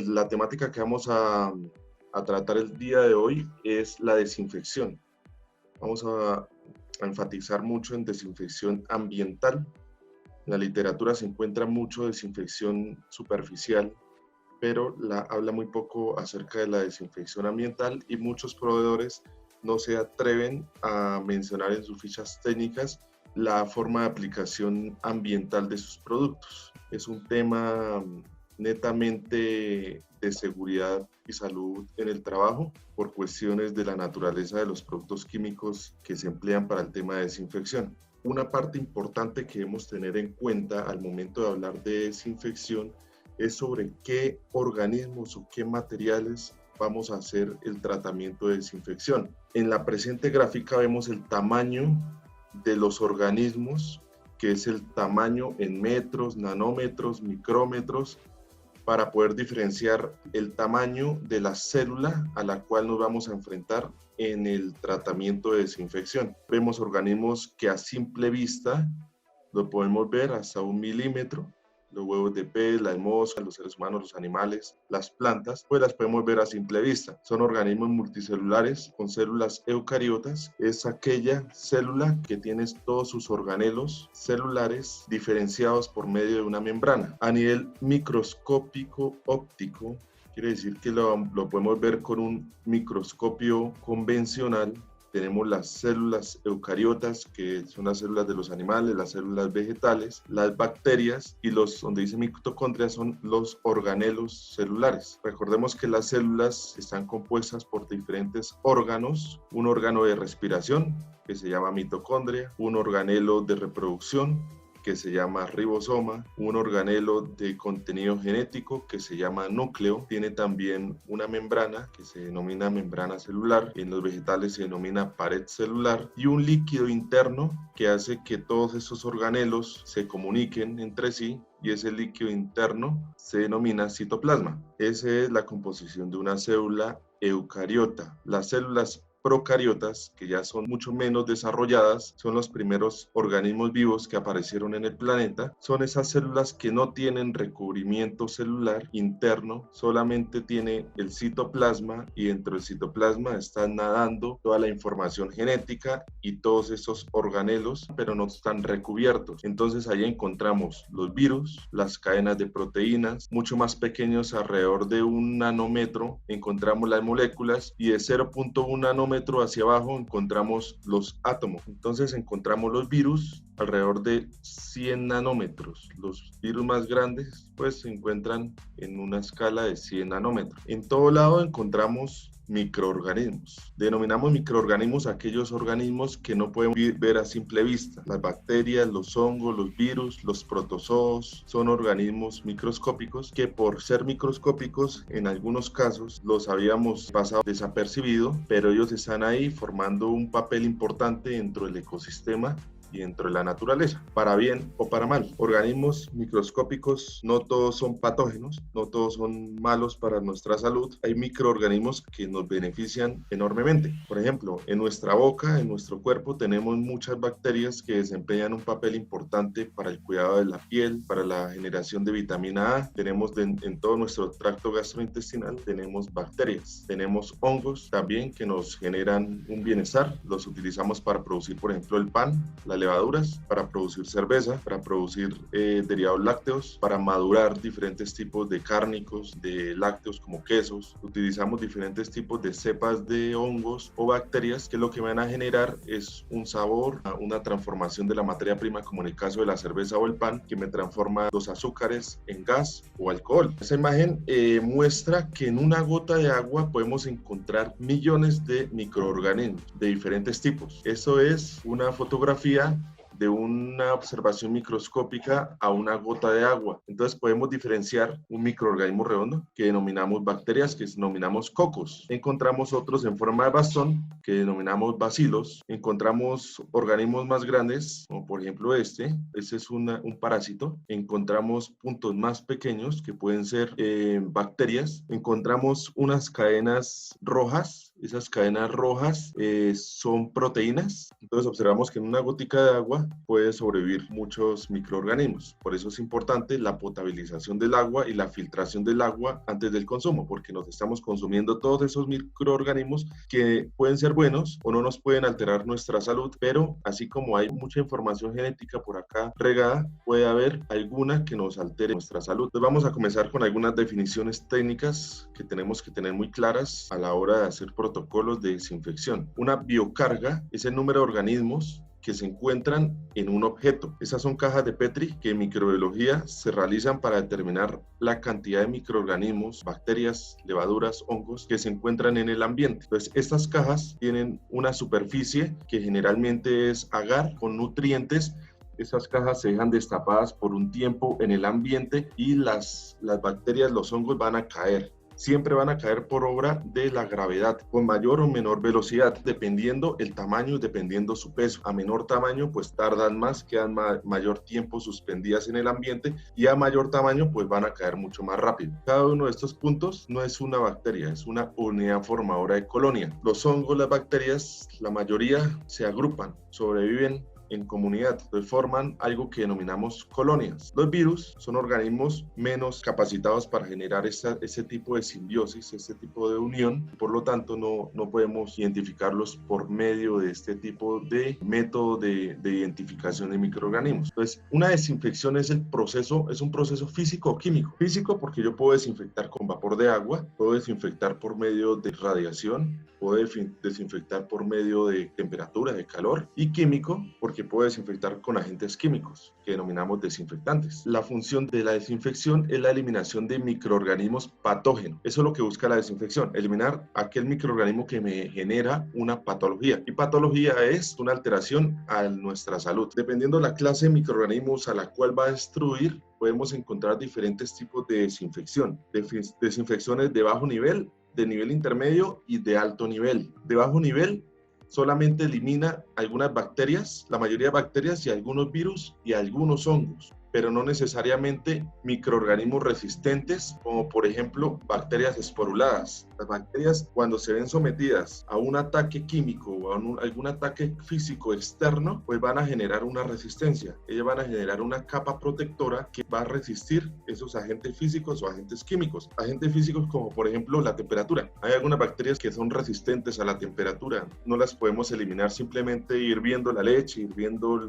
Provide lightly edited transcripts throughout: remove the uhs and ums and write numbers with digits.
La temática que vamos a tratar el día de hoy es la desinfección. Vamos a enfatizar mucho en desinfección ambiental. En la literatura se encuentra mucho desinfección superficial, pero habla muy poco acerca de la desinfección ambiental y muchos proveedores no se atreven a mencionar en sus fichas técnicas la forma de aplicación ambiental de sus productos. Es un tema netamente de seguridad y salud en el trabajo por cuestiones de la naturaleza de los productos químicos que se emplean para el tema de desinfección. Una parte importante que debemos tener en cuenta al momento de hablar de desinfección es sobre qué organismos o qué materiales vamos a hacer el tratamiento de desinfección. En la presente gráfica vemos el tamaño de los organismos, que es el tamaño en metros, nanómetros, micrómetros, para poder diferenciar el tamaño de la célula a la cual nos vamos a enfrentar en el tratamiento de desinfección. Vemos organismos que a simple vista lo podemos ver hasta 1 milímetro. Los huevos de pez, las moscas, los seres humanos, los animales, las plantas, pues las podemos ver a simple vista. Son organismos multicelulares con células eucariotas. Es aquella célula que tiene todos sus organelos celulares diferenciados por medio de una membrana. A nivel microscópico óptico, quiere decir que lo podemos ver con un microscopio convencional. Tenemos las células eucariotas, que son las células de los animales, las células vegetales, las bacterias, y donde dice mitocondria son los organelos celulares. Recordemos que las células están compuestas por diferentes órganos: un órgano de respiración, que se llama mitocondria; un organelo de reproducción, que se llama ribosoma; un organelo de contenido genético, que se llama núcleo; tiene también una membrana que se denomina membrana celular, en los vegetales se denomina pared celular; y un líquido interno que hace que todos esos organelos se comuniquen entre sí, y ese líquido interno se denomina citoplasma. Esa es la composición de una célula eucariota. Las células procariotas, que ya son mucho menos desarrolladas, son los primeros organismos vivos que aparecieron en el planeta. Son esas células que no tienen recubrimiento celular interno, solamente tiene el citoplasma, y dentro del citoplasma está nadando toda la información genética y todos esos organelos, pero no están recubiertos. Entonces ahí encontramos los virus, las cadenas de proteínas, mucho más pequeños, alrededor de 1 nanómetro, encontramos las moléculas, y de 0.1 nanómetro hacia abajo encontramos los átomos. Entonces encontramos los virus alrededor de 100 nanómetros. Los virus más grandes pues se encuentran en una escala de 100 nanómetros. En todo lado encontramos microorganismos. Denominamos microorganismos aquellos organismos que no podemos ver a simple vista. Las bacterias, los hongos, los virus, los protozoos son organismos microscópicos que, por ser microscópicos, en algunos casos los habíamos pasado desapercibido, pero ellos están ahí formando un papel importante dentro del ecosistema y dentro de la naturaleza, para bien o para mal. Organismos microscópicos no todos son patógenos, no todos son malos para nuestra salud. Hay microorganismos que nos benefician enormemente. Por ejemplo, en nuestra boca, en nuestro cuerpo, tenemos muchas bacterias que desempeñan un papel importante para el cuidado de la piel, para la generación de vitamina A. Tenemos en todo nuestro tracto gastrointestinal, tenemos bacterias. Tenemos hongos también que nos generan un bienestar. Los utilizamos para producir, por ejemplo, el pan, las levaduras, para producir cerveza, para producir derivados lácteos, para madurar diferentes tipos de cárnicos, de lácteos como quesos. Utilizamos diferentes tipos de cepas de hongos o bacterias que lo que van a generar es un sabor, una transformación de la materia prima, como en el caso de la cerveza o el pan, que me transforma los azúcares en gas o alcohol. Esa imagen muestra que en una gota de agua podemos encontrar millones de microorganismos de diferentes tipos. Eso es una fotografía de una observación microscópica a una gota de agua. Entonces podemos diferenciar un microorganismo redondo que denominamos bacterias, que denominamos cocos. Encontramos otros en forma de bastón que denominamos bacilos. Encontramos organismos más grandes, como por ejemplo este es un parásito. Encontramos puntos más pequeños que pueden ser bacterias. Encontramos unas cadenas rojas Esas cadenas rojas son proteínas. Entonces observamos que en una gotica de agua puede sobrevivir muchos microorganismos. Por eso es importante la potabilización del agua y la filtración del agua antes del consumo, porque nos estamos consumiendo todos esos microorganismos que pueden ser buenos o no nos pueden alterar nuestra salud, pero así como hay mucha información genética por acá regada, puede haber alguna que nos altere nuestra salud. Entonces vamos a comenzar con algunas definiciones técnicas que tenemos que tener muy claras a la hora de hacer protocolos de desinfección. Una biocarga es el número de organismos que se encuentran en un objeto. Esas son cajas de Petri que en microbiología se realizan para determinar la cantidad de microorganismos, bacterias, levaduras, hongos que se encuentran en el ambiente. Entonces, estas cajas tienen una superficie que generalmente es agar con nutrientes. Esas cajas se dejan destapadas por un tiempo en el ambiente y las bacterias, los hongos van a caer. Siempre van a caer por obra de la gravedad, con mayor o menor velocidad, dependiendo el tamaño, dependiendo su peso. A menor tamaño, pues tardan más, quedan mayor tiempo suspendidas en el ambiente, y a mayor tamaño, pues van a caer mucho más rápido. Cada uno de estos puntos no es una bacteria, es una unidad formadora de colonia. Los hongos, las bacterias, la mayoría se agrupan, sobreviven en comunidad, entonces forman algo que denominamos colonias. Los virus son organismos menos capacitados para generar ese tipo de simbiosis, ese tipo de unión, por lo tanto no podemos identificarlos por medio de este tipo de método de identificación de microorganismos. Entonces, una desinfección es un proceso físico o químico. Físico porque yo puedo desinfectar con vapor de agua, puedo desinfectar por medio de radiación, puedo desinfectar por medio de temperatura, de calor, y químico porque puedo desinfectar con agentes químicos que denominamos desinfectantes. La función de la desinfección es la eliminación de microorganismos patógenos. Eso es lo que busca la desinfección, eliminar aquel microorganismo que me genera una patología. Y patología es una alteración a nuestra salud. Dependiendo de la clase de microorganismos a la cual va a destruir, podemos encontrar diferentes tipos de desinfección. Desinfecciones de bajo nivel, de nivel intermedio y de alto nivel. De bajo nivel solamente elimina algunas bacterias, la mayoría de bacterias y algunos virus y algunos hongos, pero no necesariamente microorganismos resistentes, como por ejemplo bacterias esporuladas. Las bacterias, cuando se ven sometidas a un ataque químico o a algún ataque físico externo, pues van a generar una resistencia. Ellas van a generar una capa protectora que va a resistir esos agentes físicos o agentes químicos. Agentes físicos como por ejemplo la temperatura. Hay algunas bacterias que son resistentes a la temperatura. No las podemos eliminar simplemente hirviendo la leche, hirviendo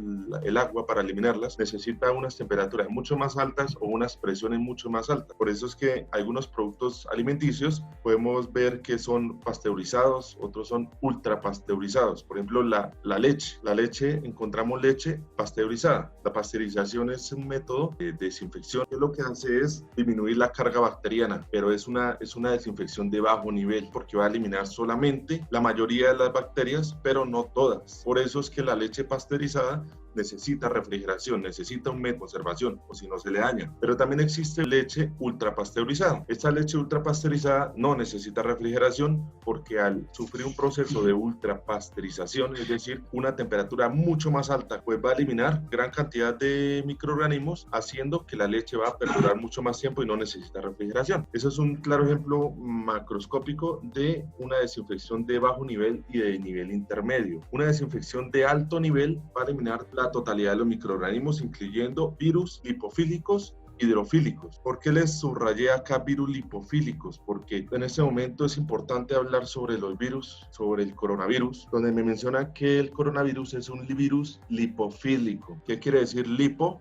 el agua para eliminarlas. Necesita unas temperaturas mucho más altas o unas presiones mucho más altas. Por eso es que algunos productos alimenticios podemos ver que son pasteurizados, otros son ultra pasteurizados. Por ejemplo, la leche. La leche, encontramos leche pasteurizada. La pasteurización es un método de desinfección que lo que hace es disminuir la carga bacteriana, pero es una desinfección de bajo nivel porque va a eliminar solamente la mayoría de las bacterias, pero no todas. Por eso es que la leche pasteurizada necesita refrigeración, necesita un mes de conservación, o si no se le daña. Pero también existe leche ultrapasteurizada. Esta leche ultrapasteurizada no necesita refrigeración porque al sufrir un proceso de ultrapasteurización, es decir, una temperatura mucho más alta, pues va a eliminar gran cantidad de microorganismos, haciendo que la leche va a perdurar mucho más tiempo y no necesita refrigeración. Eso es un claro ejemplo macroscópico de una desinfección de bajo nivel y de nivel intermedio. Una desinfección de alto nivel va a eliminar la totalidad de los microorganismos, incluyendo virus lipofílicos, hidrofílicos. ¿Por qué les subrayé acá virus lipofílicos? Porque en este momento es importante hablar sobre los virus, sobre el coronavirus, donde me menciona que el coronavirus es un virus lipofílico. ¿Qué quiere decir lipo?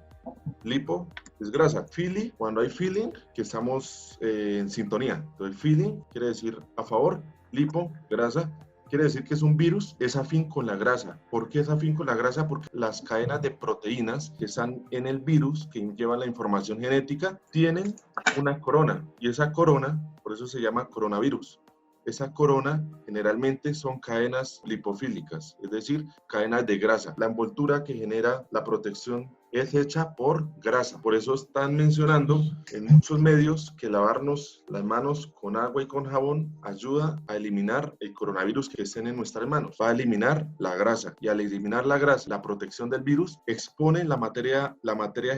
Lipo es grasa. Fili, cuando hay feeling, que estamos en sintonía. Entonces, feeling quiere decir a favor, lipo, grasa. Quiere decir que es un virus, es afín con la grasa. ¿Por qué es afín con la grasa? Porque las cadenas de proteínas que están en el virus, que llevan la información genética, tienen una corona. Y esa corona, por eso se llama coronavirus. Esa corona generalmente son cadenas lipofílicas, es decir, cadenas de grasa. La envoltura que genera la protección es hecha por grasa. Por eso están mencionando en muchos medios que lavarnos las manos con agua y con jabón ayuda a eliminar el coronavirus que estén en nuestras manos. Va a eliminar la grasa, y al eliminar la grasa, la protección del virus expone la materia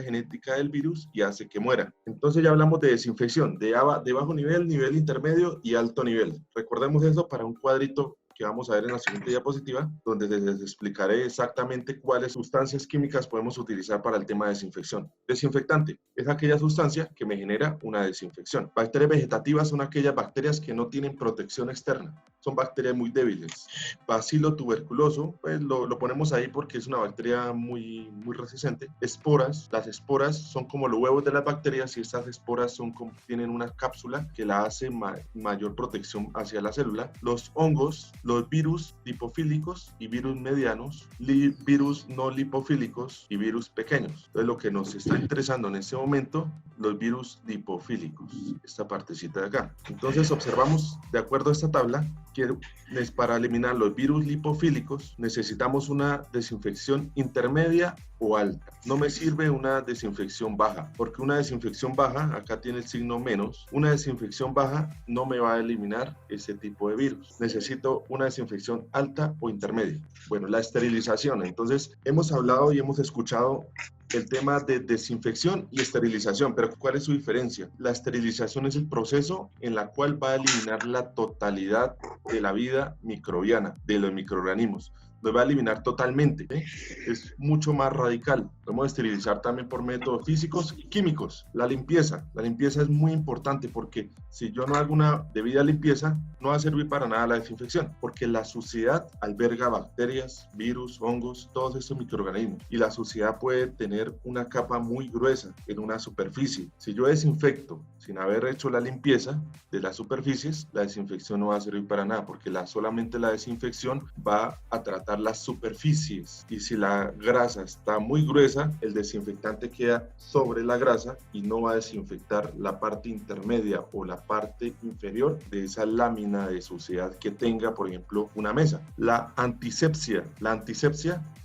genética del virus y hace que muera. Entonces ya hablamos de desinfección, de bajo nivel, nivel intermedio y alto nivel. Recordemos eso para un cuadrito que vamos a ver en la siguiente diapositiva, donde les explicaré exactamente cuáles sustancias químicas podemos utilizar para el tema de desinfección. Desinfectante es aquella sustancia que me genera una desinfección. Bacterias vegetativas son aquellas bacterias que no tienen protección externa, son bacterias muy débiles. Bacilo tuberculoso, pues lo ponemos ahí porque es una bacteria muy resistente. Esporas, las esporas son como los huevos de las bacterias, y estas esporas tienen una cápsula que la hace mayor protección hacia la célula. Los hongos, los virus lipofílicos y virus medianos, virus no lipofílicos y virus pequeños. Entonces lo que nos está interesando en este momento, los virus lipofílicos, esta partecita de acá. Entonces observamos, de acuerdo a esta tabla, que para eliminar los virus lipofílicos necesitamos una desinfección intermedia o alta. No me sirve una desinfección baja, porque una desinfección baja, acá tiene el signo menos, una desinfección baja no me va a eliminar ese tipo de virus. Necesito una desinfección alta o intermedia. Bueno, la esterilización. Entonces, hemos hablado y hemos escuchado el tema de desinfección y esterilización, pero ¿cuál es su diferencia? La esterilización es el proceso en la cual va a eliminar la totalidad de la vida microbiana, de los microorganismos. Nos va a eliminar totalmente, ¿eh? Es mucho más radical. Podemos esterilizar también por métodos físicos y químicos. La limpieza es muy importante, porque si yo no hago una debida limpieza, no va a servir para nada la desinfección, porque la suciedad alberga bacterias, virus, hongos, todos estos microorganismos, y la suciedad puede tener una capa muy gruesa en una superficie. Si yo desinfecto sin haber hecho la limpieza de las superficies, la desinfección no va a servir para nada, porque solamente la desinfección va a tratar las superficies, y si la grasa está muy gruesa, el desinfectante queda sobre la grasa y no va a desinfectar la parte intermedia o la parte inferior de esa lámina de suciedad que tenga, por ejemplo, una mesa. La antisepsia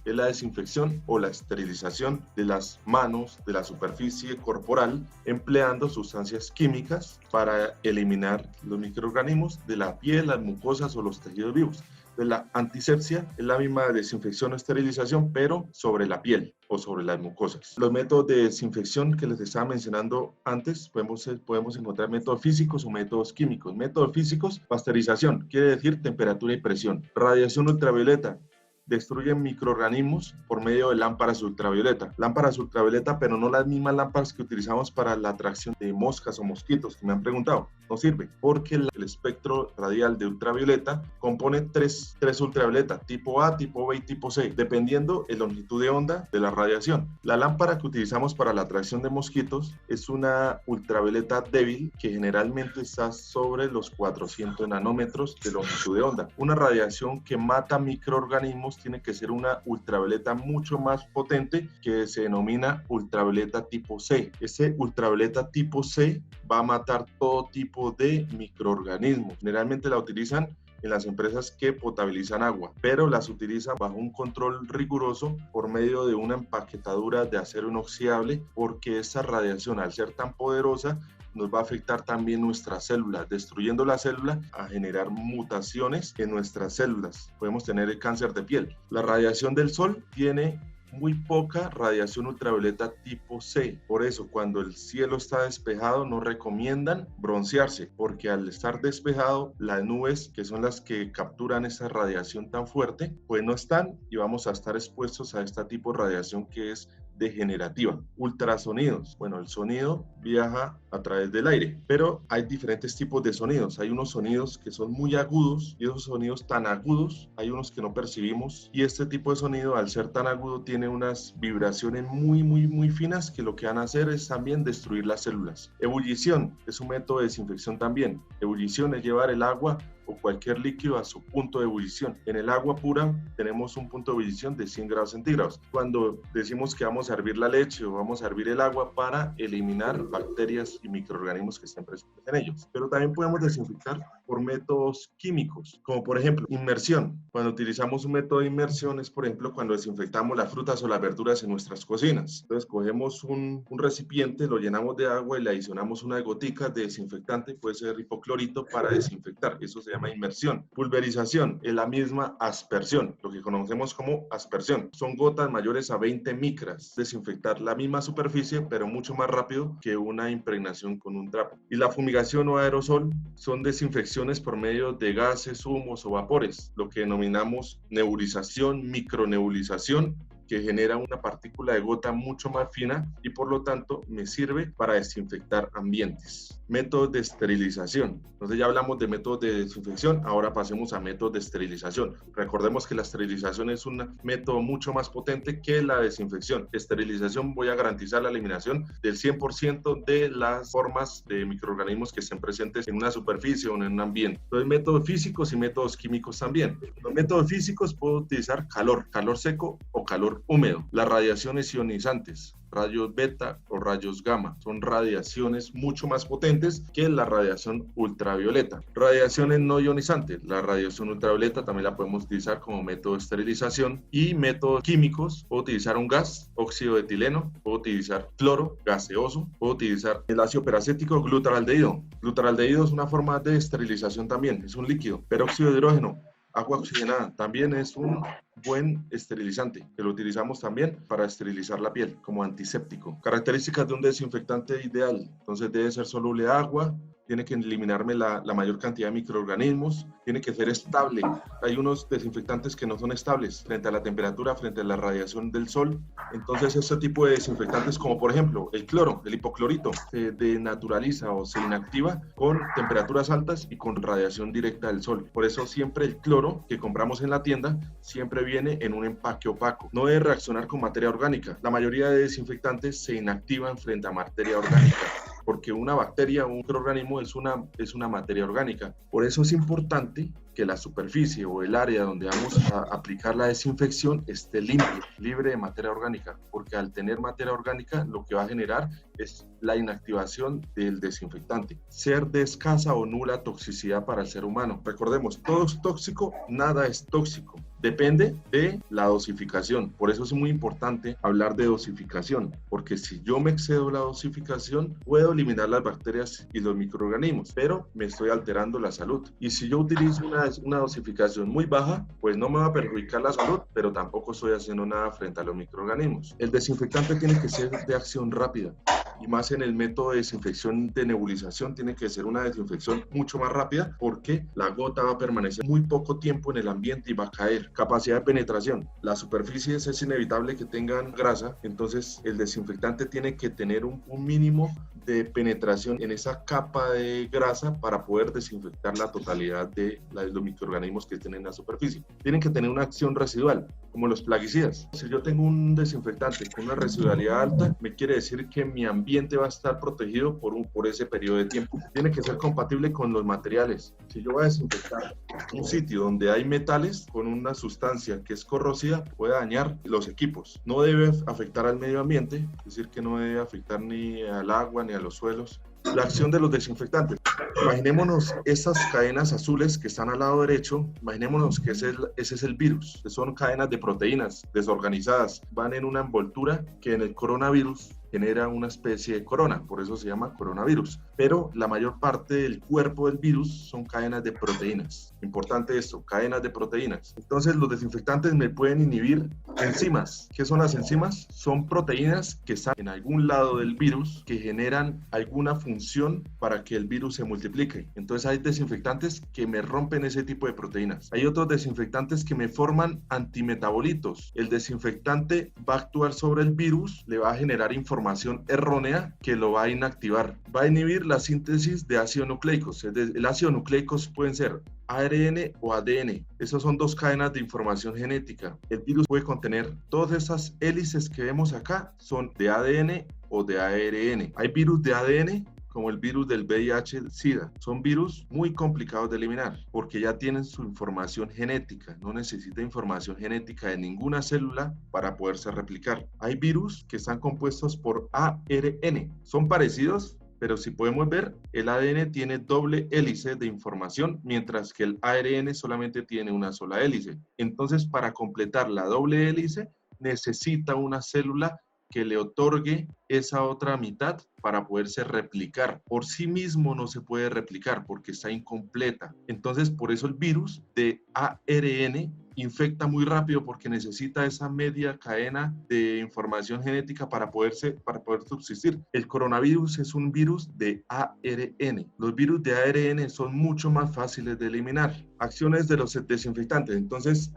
es la desinfección o la esterilización de las manos, de la superficie corporal, empleando sustancias químicas para eliminar los microorganismos de la piel, las mucosas o los tejidos vivos. De la antisepsia es la misma desinfección o esterilización, pero sobre la piel o sobre las mucosas. Los métodos de desinfección que les estaba mencionando antes, podemos encontrar métodos físicos o métodos químicos. Métodos físicos: pasteurización, quiere decir temperatura y presión. Radiación ultravioleta, destruyen microorganismos por medio de lámparas ultravioleta. Lámparas ultravioleta, pero no las mismas lámparas que utilizamos para la atracción de moscas o mosquitos, que me han preguntado. No sirve, porque el espectro radial de ultravioleta compone tres ultravioleta: tipo A, tipo B y tipo C, dependiendo de la longitud de onda de la radiación. La lámpara que utilizamos para la atracción de mosquitos es una ultravioleta débil, que generalmente está sobre los 400 nanómetros de longitud de onda. Una radiación que mata microorganismos tiene que ser una ultravioleta mucho más potente, que se denomina ultravioleta tipo C. Ese ultravioleta tipo C va a matar todo tipo de microorganismos. Generalmente la utilizan en las empresas que potabilizan agua, pero las utilizan bajo un control riguroso por medio de una empaquetadura de acero inoxidable, porque esa radiación, al ser tan poderosa, nos va a afectar también nuestras células, destruyendo la célula, a generar mutaciones en nuestras células. Podemos tener el cáncer de piel. La radiación del sol tiene muy poca radiación ultravioleta tipo C. Por eso, cuando el cielo está despejado, no recomiendan broncearse, porque al estar despejado, las nubes, que son las que capturan esa radiación tan fuerte, pues no están, y vamos a estar expuestos a este tipo de radiación que es degenerativa. Ultrasonidos. Bueno, el sonido viaja a través del aire, pero hay diferentes tipos de sonidos. Hay unos sonidos que son muy agudos, y esos sonidos tan agudos hay unos que no percibimos, y este tipo de sonido, al ser tan agudo, tiene unas vibraciones muy finas, que lo que van a hacer es también destruir las células. Ebullición es un método de desinfección también. Ebullición es llevar el agua o cualquier líquido a su punto de ebullición. En el agua pura tenemos un punto de ebullición de 100 grados centígrados. Cuando decimos que vamos a hervir la leche o vamos a hervir el agua para eliminar bacterias y microorganismos que estén presentes en ellos. Pero también podemos desinfectar por métodos químicos, como por ejemplo inmersión. Cuando utilizamos un método de inmersión es, por ejemplo, cuando desinfectamos las frutas o las verduras en nuestras cocinas. Entonces cogemos un recipiente, lo llenamos de agua y le adicionamos unas goticas de desinfectante, puede ser hipoclorito, para desinfectar. Eso se llama inmersión. Pulverización es la misma aspersión, lo que conocemos como aspersión. Son gotas mayores a 20 micras. Desinfectar la misma superficie, pero mucho más rápido que una impregnación con un trapo. Y la fumigación o aerosol son desinfecciones por medio de gases, humos o vapores, lo que denominamos nebulización, micronebulización, que genera una partícula de gota mucho más fina y por lo tanto me sirve para desinfectar ambientes. Métodos de esterilización. Entonces ya hablamos de métodos de desinfección, ahora pasemos a métodos de esterilización. Recordemos que la esterilización es un método mucho más potente que la desinfección. Esterilización, voy a garantizar la eliminación del 100% de las formas de microorganismos que estén presentes en una superficie o en un ambiente. Entonces, métodos físicos y métodos químicos también. Los métodos físicos puedo utilizar calor seco o calor húmedo. Las radiaciones ionizantes, rayos beta o rayos gamma, son radiaciones mucho más potentes que la radiación ultravioleta. Radiaciones no ionizantes, la radiación ultravioleta también la podemos utilizar como método de esterilización. Y métodos químicos, puedo utilizar un gas, óxido de etileno, puedo utilizar cloro gaseoso, puedo utilizar el ácido peracético, glutaraldehído. Glutaraldehído es una forma de esterilización también, es un líquido. Peróxido de hidrógeno, agua oxigenada, también es un buen esterilizante, que lo utilizamos también para esterilizar la piel como antiséptico. Características de un desinfectante ideal: entonces debe ser soluble a agua, tiene que eliminarme la mayor cantidad de microorganismos, tiene que ser estable. Hay unos desinfectantes que no son estables frente a la temperatura, frente a la radiación del sol. Entonces, este tipo de desinfectantes, como por ejemplo el cloro, el hipoclorito, se denaturaliza o se inactiva con temperaturas altas y con radiación directa del sol. Por eso siempre el cloro que compramos en la tienda siempre viene en un empaque opaco. No debe reaccionar con materia orgánica. La mayoría de desinfectantes se inactivan frente a materia orgánica, porque una bacteria o un microorganismo es una materia orgánica. Por eso es importante que la superficie o el área donde vamos a aplicar la desinfección esté limpia, libre de materia orgánica, porque al tener materia orgánica lo que va a generar es la inactivación del desinfectante. Ser de escasa o nula toxicidad para el ser humano. Recordemos, todo es tóxico, nada es tóxico. Depende de la dosificación. Por eso es muy importante hablar de dosificación, porque si yo me excedo la dosificación, puedo eliminar las bacterias y los microorganismos, pero me estoy alterando la salud. Y si yo utilizo una dosificación muy baja, pues no me va a perjudicar la salud, pero tampoco estoy haciendo nada frente a los microorganismos. El desinfectante tiene que ser de acción rápida. Y más en el método de desinfección de nebulización, tiene que ser una desinfección mucho más rápida, porque la gota va a permanecer muy poco tiempo en el ambiente y va a caer. Capacidad de penetración. Las superficies es inevitable que tengan grasa, entonces el desinfectante tiene que tener un mínimo de penetración en esa capa de grasa para poder desinfectar la totalidad de los microorganismos que estén en la superficie. Tienen que tener una acción residual, como los plaguicidas. Si yo tengo un desinfectante con una residualidad alta, me quiere decir que mi ambiente va a estar protegido por ese periodo de tiempo. Tiene que ser compatible con los materiales. Si yo voy a desinfectar un sitio donde hay metales con una sustancia que es corrosiva, puede dañar los equipos. No debe afectar al medio ambiente, es decir, que no debe afectar ni al agua ni a los suelos. La acción de los desinfectantes. Imaginémonos esas cadenas azules que están al lado derecho, imaginémonos que ese es el virus, que son cadenas de proteínas desorganizadas, van en una envoltura que en el coronavirus genera una especie de corona, por eso se llama coronavirus. Pero la mayor parte del cuerpo del virus son cadenas de proteínas. Importante esto, cadenas de proteínas. Entonces los desinfectantes me pueden inhibir enzimas. ¿Qué son las enzimas? Son proteínas que están en algún lado del virus que generan alguna función para que el virus se multiplique. Entonces hay desinfectantes que me rompen ese tipo de proteínas. Hay otros desinfectantes que me forman antimetabolitos. El desinfectante va a actuar sobre el virus, le va a generar información errónea que lo va a inactivar. Va a inhibir la síntesis de ácidos nucleicos. El ácido nucleicos pueden ser ARN o ADN. Esas son dos cadenas de información genética. El virus puede contener todas esas hélices que vemos acá, son de ADN o de ARN. Hay virus de ADN como el virus del VIH-Sida. Son virus muy complicados de eliminar porque ya tienen su información genética. No necesita información genética de ninguna célula para poderse replicar. Hay virus que están compuestos por ARN. Son parecidos, pero si podemos ver, el ADN tiene doble hélice de información, mientras que el ARN solamente tiene una sola hélice. Entonces, para completar la doble hélice, necesita una célula que le otorgue esa otra mitad para poderse replicar. Por sí mismo no se puede replicar porque está incompleta. Entonces, por eso el virus de ARN infecta muy rápido porque necesita esa media cadena de información genética para poder subsistir. El coronavirus es un virus de ARN. Los virus de ARN son mucho más fáciles de eliminar. Acciones de los desinfectantes. Entonces,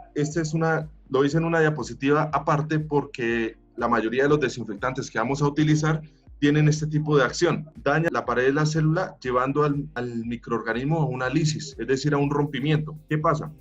lo hice en una diapositiva aparte porque la mayoría de los desinfectantes que vamos a utilizar tienen este tipo de acción. Daña la pared de la célula llevando al microorganismo a una lisis, es decir, a un rompimiento. ¿Qué pasa?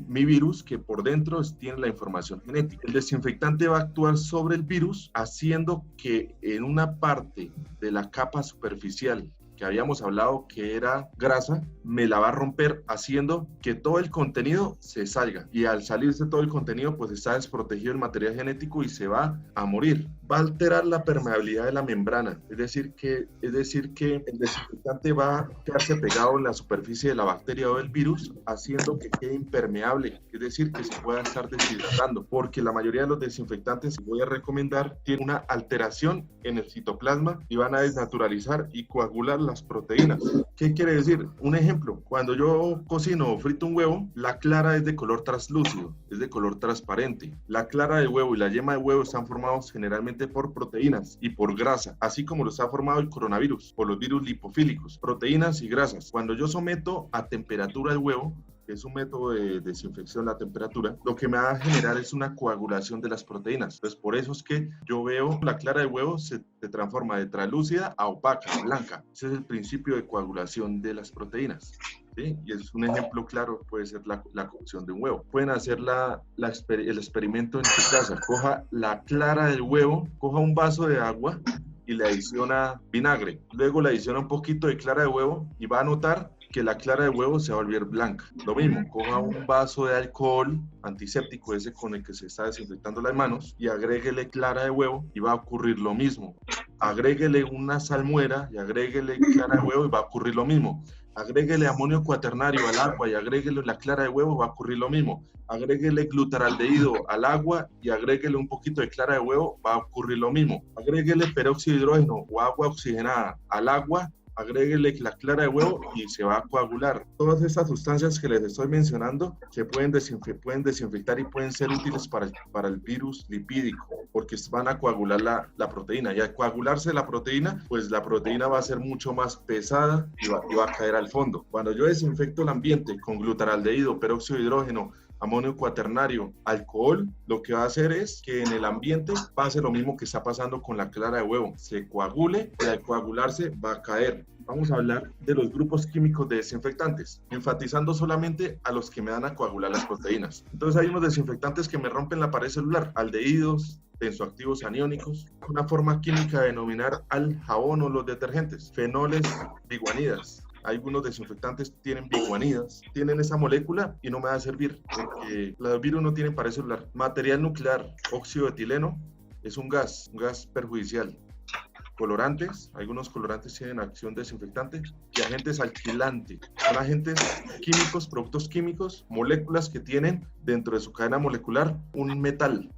Mi virus que por dentro tiene la información genética. El desinfectante va a actuar sobre el virus haciendo que en una parte de la capa superficial que habíamos hablado que era grasa, me la va a romper haciendo que todo el contenido se salga. Y al salirse todo el contenido, pues está desprotegido el material genético y se va a morir. Va a alterar la permeabilidad de la membrana, es decir que el desinfectante va a quedarse pegado en la superficie de la bacteria o del virus, haciendo que quede impermeable, es decir, que se pueda estar deshidratando, porque la mayoría de los desinfectantes que voy a recomendar tienen una alteración en el citoplasma y van a desnaturalizar y coagular las proteínas. ¿Qué quiere decir? Un ejemplo, cuando yo cocino o frito un huevo, la clara es de color translúcido, es de color transparente. La clara del huevo y la yema de huevo están formados generalmente por proteínas y por grasa, así como lo está formado el coronavirus, por los virus lipofílicos, proteínas y grasas. Cuando yo someto a temperatura el huevo, que es un método de desinfección a temperatura, lo que me va a generar es una coagulación de las proteínas. Entonces, por eso es que yo veo la clara de huevo se transforma de translúcida a opaca, a blanca. Ese es el principio de coagulación de las proteínas. ¿Sí? Y es un ejemplo claro, puede ser la cocción de un huevo. Pueden hacer el experimento en su casa. Coja la clara del huevo, coja un vaso de agua y le adiciona vinagre. Luego le adiciona un poquito de clara de huevo y va a notar que la clara de huevo se va a volver blanca. Lo mismo, coja un vaso de alcohol antiséptico, ese con el que se está desinfectando las manos, y agréguele clara de huevo y va a ocurrir lo mismo. Agréguele una salmuera y agréguele clara de huevo y va a ocurrir lo mismo. Agréguele amonio cuaternario al agua y agréguele la clara de huevo, va a ocurrir lo mismo. Agréguele glutaraldehído al agua y agréguele un poquito de clara de huevo, va a ocurrir lo mismo. Agréguele peróxido de hidrógeno o agua oxigenada al agua, agréguele la clara de huevo y se va a coagular. Todas estas sustancias que les estoy mencionando se pueden desinfectar y pueden ser útiles para el virus lipídico, porque van a coagular la proteína. Y al coagularse la proteína, pues la proteína va a ser mucho más pesada y va a caer al fondo. Cuando yo desinfecto el ambiente con glutaraldehído, peróxido de hidrógeno, amonio cuaternario, alcohol, lo que va a hacer es que en el ambiente pase lo mismo que está pasando con la clara de huevo. Se coagule y al coagularse va a caer. Vamos a hablar de los grupos químicos de desinfectantes, enfatizando solamente a los que me dan a coagular las proteínas. Entonces hay unos desinfectantes que me rompen la pared celular, aldehídos, tensoactivos aniónicos, una forma química de denominar al jabón o los detergentes, fenoles, biguanidas. Algunos desinfectantes tienen biguanidas, tienen esa molécula y no me va a servir porque los virus no tienen pared celular. Material nuclear, óxido de etileno, es un gas perjudicial. Colorantes, algunos colorantes tienen acción desinfectante, y agentes alquilantes. Son agentes químicos, productos químicos, moléculas que tienen dentro de su cadena molecular un metal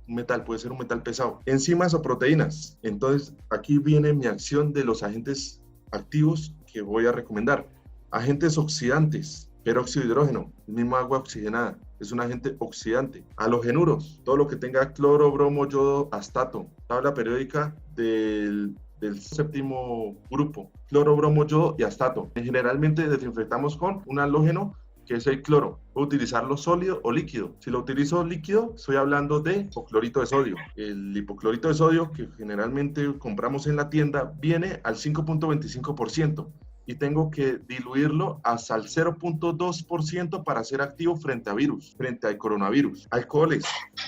puede ser un metal pesado. Enzimas o proteínas. Entonces aquí viene mi acción de los agentes activos que voy a recomendar. Agentes oxidantes, peróxido de hidrógeno, el mismo agua oxigenada, es un agente oxidante. Halogenuros, todo lo que tenga cloro, bromo, yodo, astato. Tabla periódica del séptimo grupo, cloro, bromo, yodo y astato. Generalmente desinfectamos con un halógeno que es el cloro. Puedo utilizarlo sólido o líquido. Si lo utilizo líquido, estoy hablando de hipoclorito de sodio. El hipoclorito de sodio que generalmente compramos en la tienda viene al 5.25% y tengo que diluirlo hasta el 0.2% para ser activo frente a virus, frente al coronavirus. Alcoholes.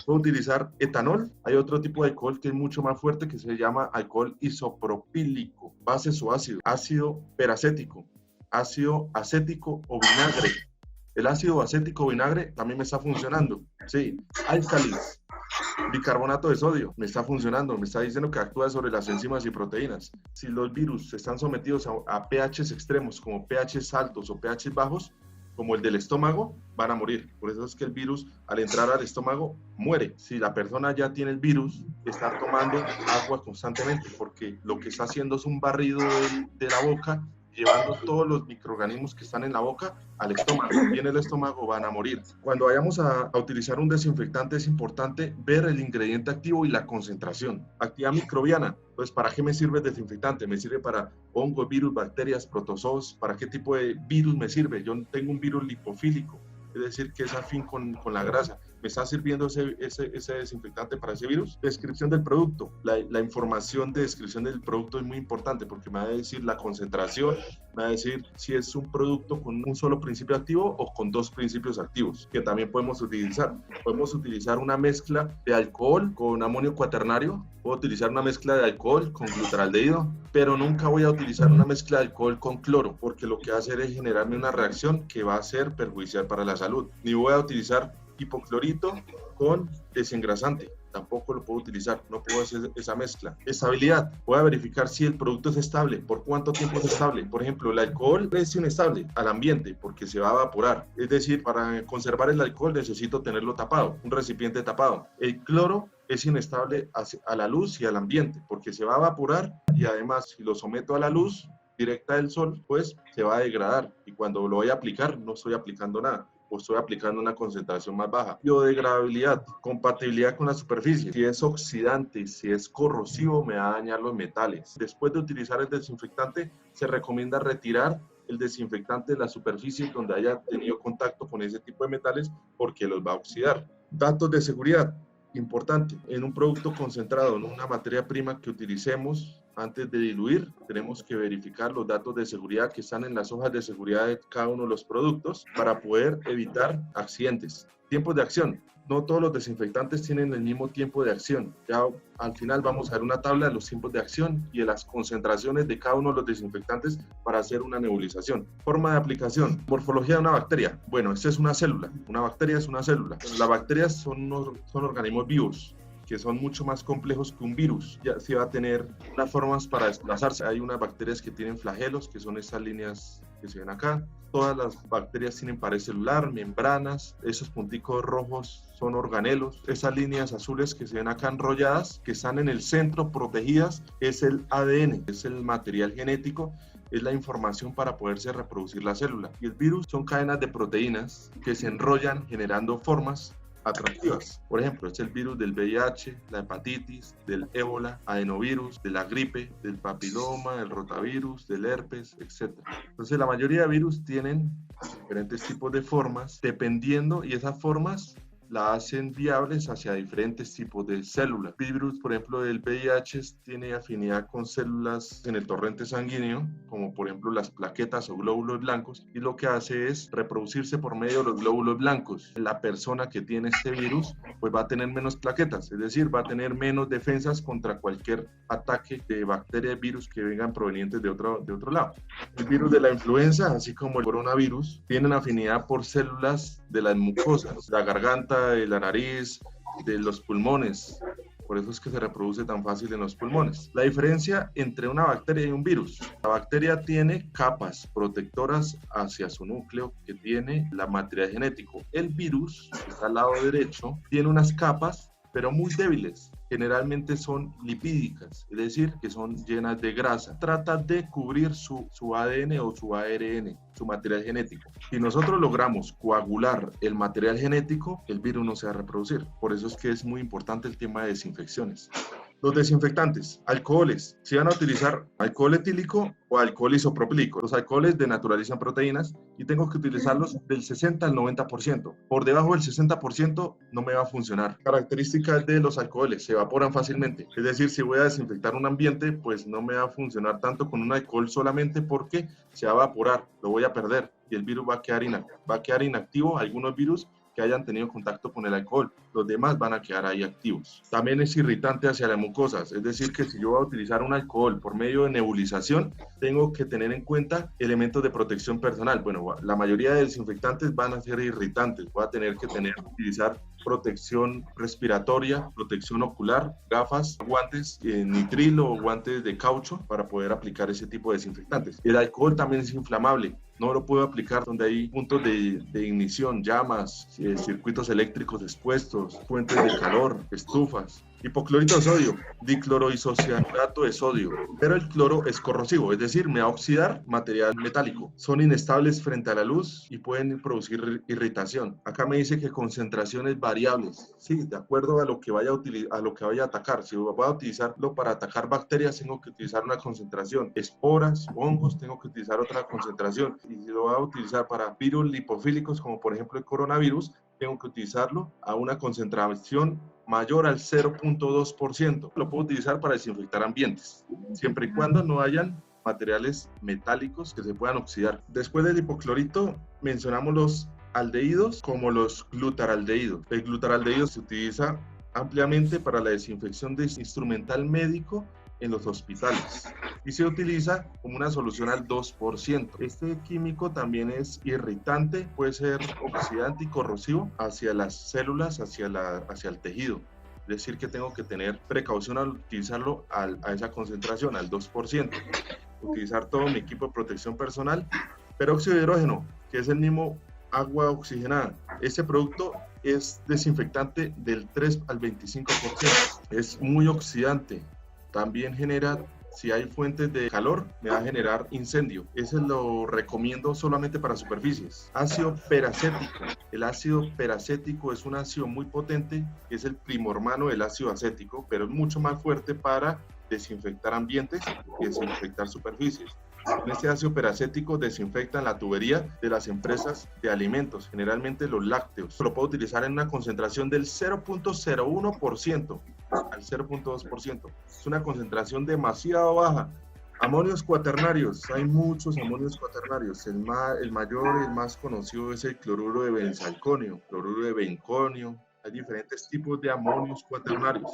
Puedo utilizar etanol. Hay otro tipo de alcohol que es mucho más fuerte que se llama alcohol isopropílico. Bases o ácido. Ácido peracético, ácido acético o vinagre. El ácido acético o vinagre también me está funcionando. Sí, álcalis. Bicarbonato de sodio me está funcionando, me está diciendo que actúa sobre las enzimas y proteínas. Si los virus están sometidos a pHs extremos, como pHs altos o pHs bajos, como el del estómago, van a morir. Por eso es que el virus, al entrar al estómago, muere. Si la persona ya tiene el virus, está tomando agua constantemente, porque lo que está haciendo es un barrido de la boca, llevando todos los microorganismos que están en la boca al estómago, y en el estómago van a morir. Cuando vayamos a utilizar un desinfectante es importante ver el ingrediente activo y la concentración. Actividad microbiana, pues ¿para qué me sirve el desinfectante? Me sirve para hongos, virus, bacterias, protozoos. ¿Para qué tipo de virus me sirve? Yo tengo un virus lipofílico, es decir, que es afín con la grasa. ¿Me está sirviendo ese desinfectante para ese virus? Descripción del producto. La información de descripción del producto es muy importante porque me va a decir la concentración, me va a decir si es un producto con un solo principio activo o con dos principios activos, que también podemos utilizar. Podemos utilizar una mezcla de alcohol con amonio cuaternario, puedo utilizar una mezcla de alcohol con glutaraldehído, pero nunca voy a utilizar una mezcla de alcohol con cloro, porque lo que va a hacer es generarme una reacción que va a ser perjudicial para la salud. Ni voy a utilizar hipoclorito con desengrasante, tampoco lo puedo utilizar, no puedo hacer esa mezcla. Estabilidad, voy a verificar si el producto es estable, por cuánto tiempo es estable. Por ejemplo, el alcohol es inestable al ambiente porque se va a evaporar, es decir, para conservar el alcohol necesito tenerlo tapado, un recipiente tapado. El cloro es inestable a la luz y al ambiente porque se va a evaporar, y además si lo someto a la luz directa del sol, pues se va a degradar, y cuando lo voy a aplicar no estoy aplicando nada, o estoy aplicando una concentración más baja. Biodegradabilidad, compatibilidad con la superficie. Si es oxidante, si es corrosivo, me va a dañar los metales. Después de utilizar el desinfectante, se recomienda retirar el desinfectante de la superficie donde haya tenido contacto con ese tipo de metales, porque los va a oxidar. Datos de seguridad, importante. En un producto concentrado, en una materia prima que utilicemos, antes de diluir, tenemos que verificar los datos de seguridad que están en las hojas de seguridad de cada uno de los productos para poder evitar accidentes. Tiempos de acción. No todos los desinfectantes tienen el mismo tiempo de acción. Ya al final vamos a ver una tabla de los tiempos de acción y de las concentraciones de cada uno de los desinfectantes para hacer una nebulización. Forma de aplicación. Morfología de una bacteria. Bueno, esta es una célula. Una bacteria es una célula. Las bacterias son organismos vivos, que son mucho más complejos que un virus. Ya sí va a tener unas formas para desplazarse. Hay unas bacterias que tienen flagelos, que son estas líneas que se ven acá. Todas las bacterias tienen pared celular, membranas. Esos punticos rojos son organelos. Esas líneas azules que se ven acá enrolladas, que están en el centro protegidas, es el ADN, es el material genético, es la información para poderse reproducir la célula. Y el virus son cadenas de proteínas que se enrollan generando formas atractivas. Por ejemplo, es el virus del VIH, la hepatitis, del ébola, adenovirus, de la gripe, del papiloma, del rotavirus, del herpes, etc. Entonces, la mayoría de virus tienen diferentes tipos de formas, dependiendo, y esas formas la hacen viables hacia diferentes tipos de células. Virus, por ejemplo, el VIH tiene afinidad con células en el torrente sanguíneo, como por ejemplo las plaquetas o glóbulos blancos, y lo que hace es reproducirse por medio de los glóbulos blancos. La persona que tiene este virus pues va a tener menos plaquetas, es decir, va a tener menos defensas contra cualquier ataque de bacteria y virus que vengan provenientes de otro lado. El virus de la influenza, así como el coronavirus, tienen afinidad por células de las mucosas, la garganta, de la nariz, de los pulmones. Por eso es que se reproduce tan fácil en los pulmones. La diferencia entre una bacteria y un virus. La bacteria tiene capas protectoras hacia su núcleo que tiene la material genético. El virus, que está al lado derecho, tiene unas capas, pero muy débiles. Generalmente son lipídicas, es decir, que son llenas de grasa. Trata de cubrir su ADN o su ARN, su material genético. Si nosotros logramos coagular el material genético, el virus no se va a reproducir. Por eso es que es muy importante el tema de desinfecciones. Los desinfectantes, alcoholes. Si van a utilizar alcohol etílico o alcohol isopropílico. Los alcoholes denaturalizan proteínas y tengo que utilizarlos del 60 al 90%. Por debajo del 60% no me va a funcionar. Características de los alcoholes, se evaporan fácilmente. Es decir, si voy a desinfectar un ambiente, pues no me va a funcionar tanto con un alcohol solamente porque se va a evaporar, lo voy a perder y el virus va a quedar inactivo. Algunos virus que hayan tenido contacto con el alcohol, los demás van a quedar ahí activos. También es irritante hacia las mucosas, es decir, que si yo voy a utilizar un alcohol por medio de nebulización, tengo que tener en cuenta elementos de protección personal. Bueno, la mayoría de desinfectantes van a ser irritantes, voy a tener que utilizar protección respiratoria, protección ocular, gafas, guantes nitril o guantes de caucho para poder aplicar ese tipo de desinfectantes. El alcohol también es inflamable. No lo puedo aplicar donde hay puntos de ignición, llamas, circuitos eléctricos expuestos, fuentes de calor, estufas. Hipoclorito de sodio, dicloroisocianato de sodio. Pero el cloro es corrosivo, es decir, me va a oxidar material metálico. Son inestables frente a la luz y pueden producir irritación. Acá me dice que concentraciones variables. Sí, de acuerdo a lo que vaya a atacar. Si voy a utilizarlo para atacar bacterias, tengo que utilizar una concentración. Esporas, hongos, tengo que utilizar otra concentración. Y si lo voy a utilizar para virus lipofílicos, como por ejemplo el coronavirus, tengo que utilizarlo a una concentración mayor al 0.2%. Lo puedo utilizar para desinfectar ambientes, siempre y cuando no hayan materiales metálicos que se puedan oxidar. Después del hipoclorito, mencionamos los aldehídos como los glutaraldehídos. El glutaraldehído se utiliza ampliamente para la desinfección de instrumental médico en los hospitales y se utiliza como una solución al 2%. Este químico también es irritante, puede ser oxidante y corrosivo hacia las células, hacia el tejido. Es decir, que tengo que tener precaución al utilizarlo a esa concentración, al 2%. Utilizar todo mi equipo de protección personal. Peróxido de hidrógeno, que es el mismo agua oxigenada. Este producto es desinfectante del 3 al 25%. Es muy oxidante. También genera, si hay fuentes de calor, me va a generar incendio. Ese lo recomiendo solamente para superficies. Ácido peracético. El ácido peracético es un ácido muy potente, es el primo hermano del ácido acético, pero es mucho más fuerte para desinfectar ambientes y desinfectar superficies. En este ácido peracético desinfectan la tubería de las empresas de alimentos, generalmente los lácteos. Lo puedo utilizar en una concentración del 0.01% al 0.2%. Es una concentración demasiado baja. Amonios cuaternarios, hay muchos amonios cuaternarios. El mayor y el más conocido es el cloruro de benzalconio, cloruro de benconio. Hay diferentes tipos de amonios cuaternarios,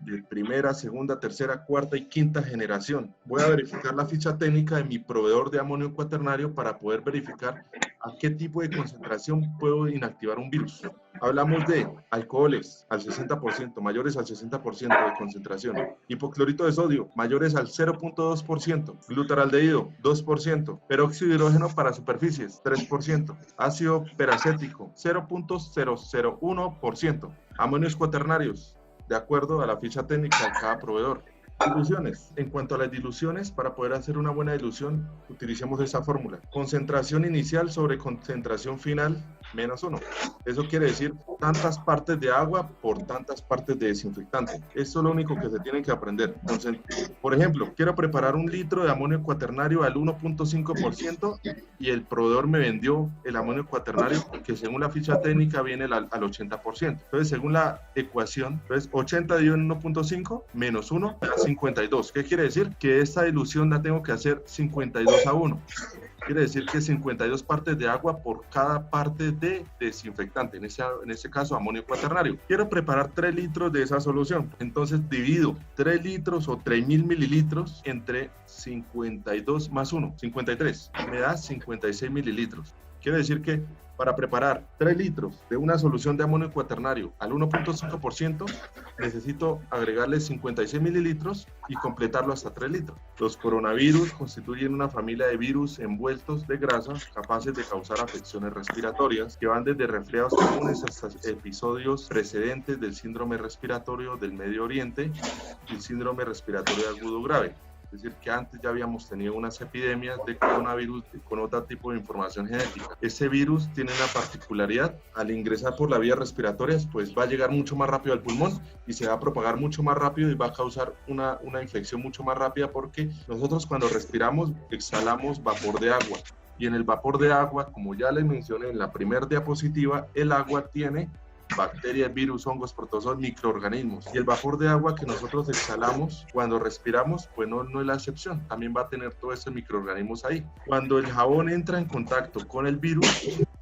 de primera, segunda, tercera, cuarta y quinta generación. Voy a verificar la ficha técnica de mi proveedor de amonio cuaternario para poder verificar a qué tipo de concentración puedo inactivar un virus. Hablamos de alcoholes al 60%, mayores al 60% de concentración. Hipoclorito de sodio, mayores al 0.2%. Glutaraldehído, 2%. Peróxido de hidrógeno para superficies, 3%. Ácido peracético, 0.001%. Amonios cuaternarios, de acuerdo a la ficha técnica de cada proveedor. Diluciones. En cuanto a las diluciones, para poder hacer una buena dilución, utilicemos esa fórmula. Concentración inicial sobre concentración final menos 1. Eso quiere decir tantas partes de agua por tantas partes de desinfectante. Esto es lo único que se tiene que aprender. Entonces, por ejemplo, quiero preparar 1 litro de amonio cuaternario al 1.5% y el proveedor me vendió el amonio cuaternario que según la ficha técnica viene al 80%. Entonces, según la ecuación, entonces 80 dividido en 1.5 menos 1 da 52. ¿Qué quiere decir? Que esta dilución la tengo que hacer 52:1. Quiere decir que 52 partes de agua por cada parte de desinfectante, en este caso amonio cuaternario. Quiero preparar 3 litros de esa solución, entonces divido 3 litros o 3.000 mililitros entre 52 más 1, 53, me da 56 mililitros. Quiere decir que para preparar 3 litros de una solución de amonio cuaternario al 1.5%, necesito agregarle 56 mililitros y completarlo hasta 3 litros. Los coronavirus constituyen una familia de virus envueltos de grasa capaces de causar afecciones respiratorias que van desde resfriados comunes hasta episodios precedentes del síndrome respiratorio del Medio Oriente y el síndrome respiratorio agudo grave. Es decir, que antes ya habíamos tenido unas epidemias de coronavirus con otro tipo de información genética. Ese virus tiene una particularidad: al ingresar por la vía respiratoria, pues va a llegar mucho más rápido al pulmón y se va a propagar mucho más rápido y va a causar una infección mucho más rápida, porque nosotros cuando respiramos exhalamos vapor de agua. Y en el vapor de agua, como ya les mencioné en la primera diapositiva, el agua tiene bacterias, virus, hongos, protozoos, microorganismos. Y el vapor de agua que nosotros exhalamos cuando respiramos, pues no es la excepción. También va a tener todos esos microorganismos ahí. Cuando el jabón entra en contacto con el virus,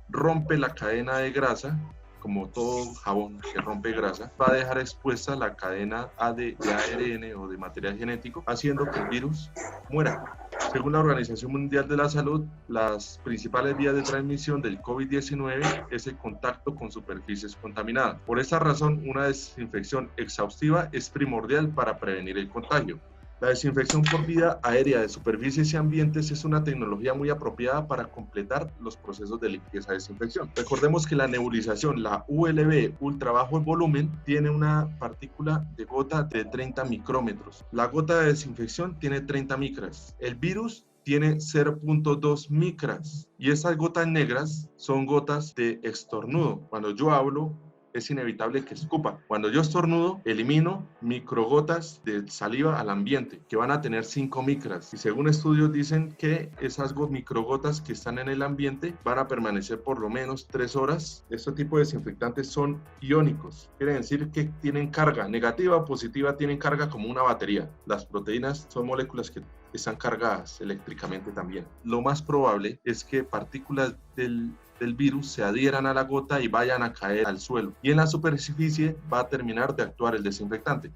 rompe la cadena de grasa. Como todo jabón que rompe grasa, va a dejar expuesta la cadena de ARN o de material genético, haciendo que el virus muera. Según la Organización Mundial de la Salud, las principales vías de transmisión del COVID-19 es el contacto con superficies contaminadas. Por esa razón, una desinfección exhaustiva es primordial para prevenir el contagio. La desinfección por vía aérea de superficies y ambientes es una tecnología muy apropiada para completar los procesos de limpieza y desinfección. Recordemos que la nebulización, la ULB, ultra bajo volumen, tiene una partícula de gota de 30 micrómetros. La gota de desinfección tiene 30 micras. El virus tiene 0.2 micras y esas gotas negras son gotas de estornudo. Cuando yo hablo, es inevitable que escupa. Cuando yo estornudo, elimino microgotas de saliva al ambiente, que van a tener 5 micras. Y según estudios dicen que esas microgotas que están en el ambiente van a permanecer por lo menos 3 horas. Este tipo de desinfectantes son iónicos. Quiere decir que tienen carga negativa o positiva, tienen carga como una batería. Las proteínas son moléculas que están cargadas eléctricamente también. Lo más probable es que partículas del virus se adhieran a la gota y vayan a caer al suelo. Y en la superficie va a terminar de actuar el desinfectante.